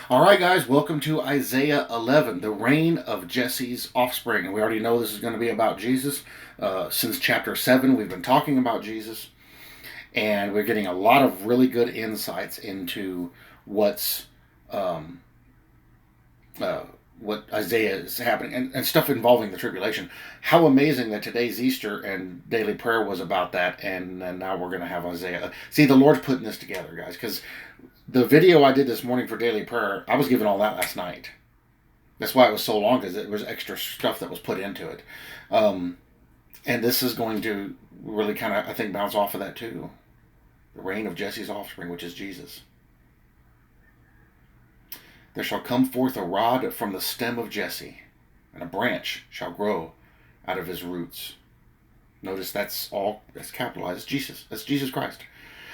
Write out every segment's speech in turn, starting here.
All right, guys, welcome to Isaiah 11, the reign of Jesse's offspring. And we already know this is going to be about Jesus. Since chapter 7, we've been talking about Jesus, and we're getting a lot of really good insights into what's um, uh, what Isaiah is happening and stuff involving the tribulation. How amazing that today's Easter and daily prayer was about that, and now we're going to have Isaiah. See, the Lord's putting this together, guys, because the video I did this morning for daily prayer, I was given all that last night. That's why it was so long, because it was extra stuff that was put into it. Um, and this is going to really kind of, I think, bounce off of that too. The reign of Jesse's offspring, which is Jesus. There shall come forth a rod from the stem of Jesse, and a branch shall grow out of his roots. Notice that's capitalized. It's Jesus. That's Jesus Christ.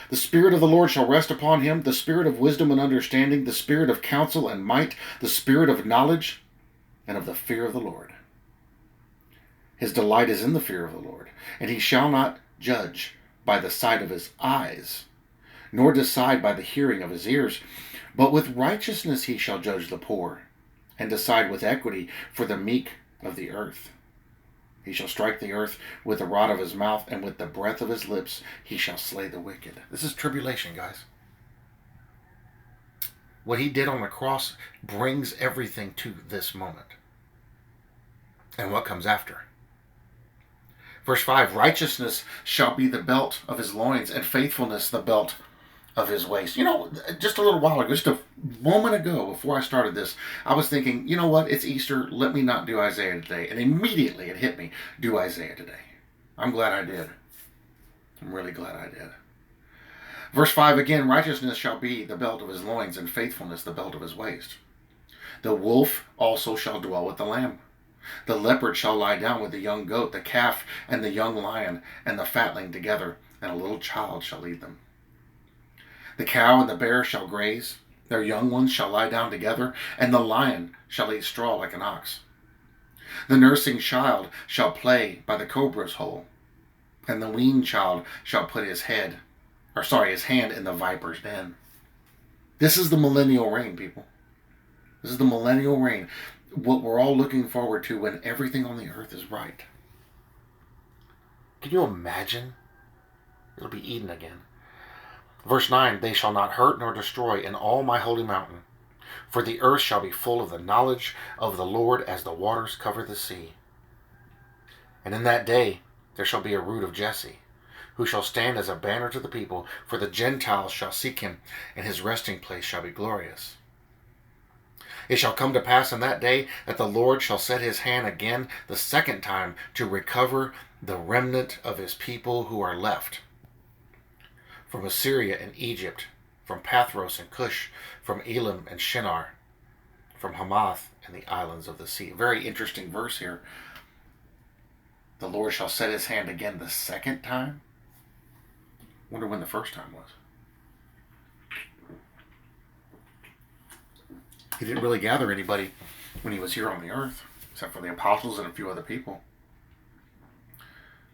The Spirit of the Lord shall rest upon him, the Spirit of wisdom and understanding, the Spirit of counsel and might, the Spirit of knowledge and of the fear of the Lord. His delight is in the fear of the Lord, and he shall not judge by the sight of his eyes, nor decide by the hearing of his ears, but with righteousness he shall judge the poor, and decide with equity for the meek of the earth. He shall strike the earth with the rod of his mouth, and with the breath of his lips he shall slay the wicked. This is tribulation, guys. What he did on the cross brings everything to this moment. And what comes after? Verse 5, righteousness shall be the belt of his loins, and faithfulness the belt of his waist. You know, just a little while ago, just a moment ago before I started this, I was thinking, you know what, it's Easter, let me not do Isaiah today. And immediately it hit me, do Isaiah today. I'm glad I did. I'm really glad I did. Verse 5 again, righteousness shall be the belt of his loins, and faithfulness the belt of his waist. The wolf also shall dwell with the lamb. The leopard shall lie down with the young goat, the calf and the young lion and the fatling together, and a little child shall lead them. The cow and the bear shall graze, their young ones shall lie down together, and the lion shall eat straw like an ox. The nursing child shall play by the cobra's hole, and the weaned child shall put his hand in the viper's den. This is the millennial reign, people. This is the millennial reign. What we're all looking forward to when everything on the earth is right. Can you imagine? It'll be Eden again. Verse 9, they shall not hurt nor destroy in all my holy mountain, for the earth shall be full of the knowledge of the Lord as the waters cover the sea. And in that day there shall be a root of Jesse, who shall stand as a banner to the people, for the Gentiles shall seek him, and his resting place shall be glorious. It shall come to pass in that day that the Lord shall set his hand again the second time to recover the remnant of his people who are left, from Assyria and Egypt, from Pathros and Cush, from Elam and Shinar, from Hamath and the islands of the sea. Very interesting verse here. The Lord shall set his hand again the second time. Wonder when the first time was. He didn't really gather anybody when he was here on the earth, except for the apostles and a few other people.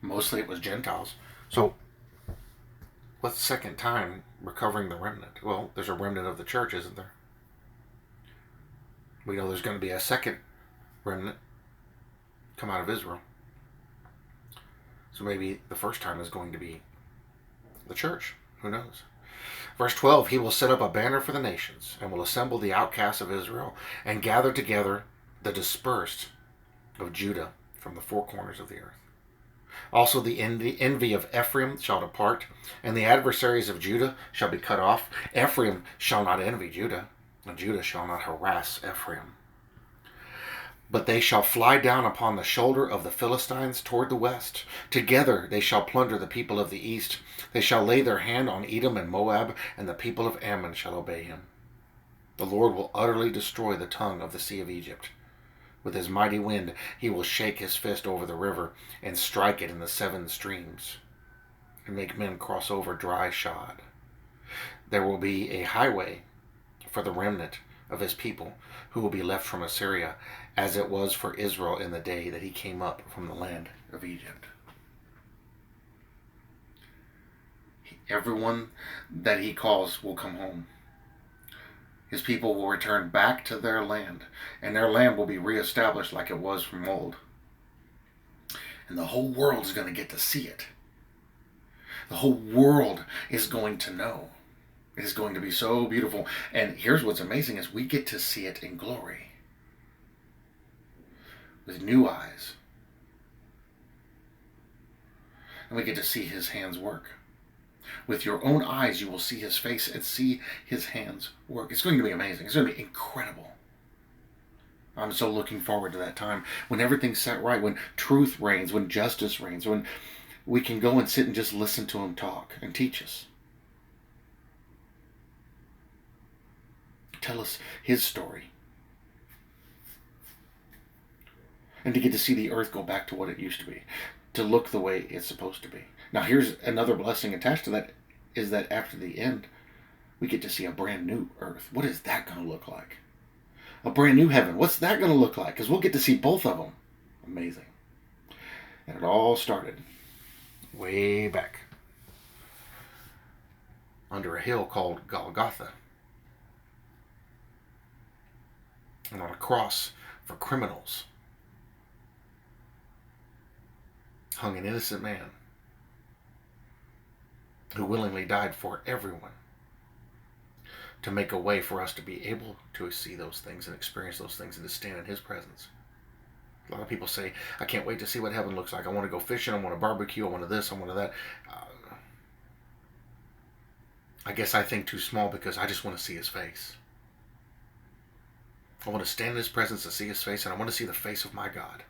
Mostly it was Gentiles. So, what's the second time recovering the remnant? Well, there's a remnant of the church, isn't there? We know there's going to be a second remnant come out of Israel. So maybe the first time is going to be the church. Who knows? Verse 12, he will set up a banner for the nations, and will assemble the outcasts of Israel, and gather together the dispersed of Judah from the four corners of the earth. Also the envy of Ephraim shall depart, and the adversaries of Judah shall be cut off. Ephraim shall not envy Judah, and Judah shall not harass Ephraim. But they shall fly down upon the shoulder of the Philistines toward the west. Together they shall plunder the people of the east. They shall lay their hand on Edom and Moab, and the people of Ammon shall obey him. The Lord will utterly destroy the tongue of the sea of Egypt. With his mighty wind he will shake his fist over the river, and strike it in the seven streams, and make men cross over dry shod. There will be a highway for the remnant of his people, who will be left from Assyria, as it was for Israel in the day that he came up from the land of Egypt. Everyone that he calls will come home. His people will return back to their land, and their land will be reestablished like it was from old. And the whole world is going to get to see it. The whole world is going to know. It is going to be so beautiful. And here's what's amazing is we get to see it in glory. With new eyes. And we get to see his hands work. With your own eyes, you will see his face and see his hands work. It's going to be amazing. It's going to be incredible. I'm so looking forward to that time when everything's set right, when truth reigns, when justice reigns, when we can go and sit and just listen to him talk and teach us. Tell us his story. And to get to see the earth go back to what it used to be, to look the way it's supposed to be. Now here's another blessing attached to that, is that after the end, we get to see a brand new earth. What is that going to look like? A brand new heaven. What's that going to look like? Because we'll get to see both of them. Amazing. And it all started way back under a hill called Golgotha. And on a cross for criminals hung an innocent man who willingly died for everyone to make a way for us to be able to see those things and experience those things and to stand in his presence. A lot of people say, I can't wait to see what heaven looks like. I want to go fishing. I want to barbecue. I want to this. I want to that. I guess I think too small because I just want to see his face. I want to stand in his presence and see his face, and I want to see the face of my God.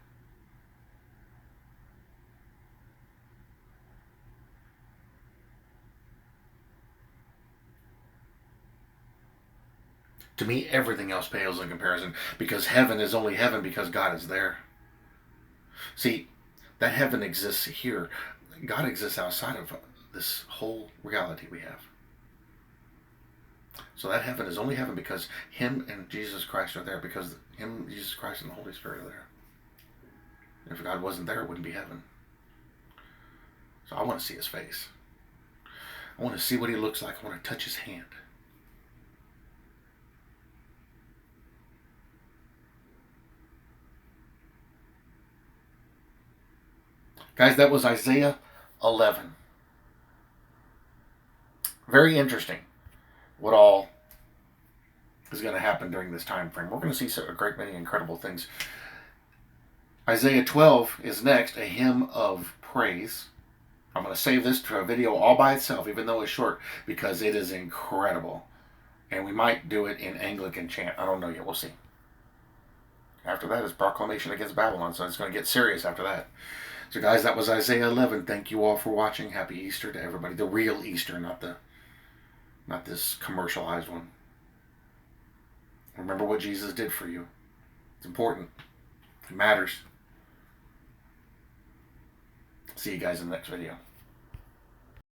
To me, everything else pales in comparison because heaven is only heaven because God is there. See, that heaven exists here. God exists outside of this whole reality we have. So that heaven is only heaven because him and Jesus Christ are there, because him, Jesus Christ, and the Holy Spirit are there. And if God wasn't there, it wouldn't be heaven. So I want to see his face. I want to see what he looks like. I want to touch his hand. Guys, that was Isaiah 11. Very interesting what all is going to happen during this time frame. We're going to see a great many incredible things. Isaiah 12 is next, a hymn of praise. I'm going to save this to a video all by itself, even though it's short, because it is incredible. And we might do it in Anglican chant. I don't know yet. We'll see. After that is proclamation against Babylon, so it's going to get serious after that. So guys, that was Isaiah 11. Thank you all for watching. Happy Easter to everybody. The real Easter, not this commercialized one. Remember what Jesus did for you. It's important. It matters. See you guys in the next video.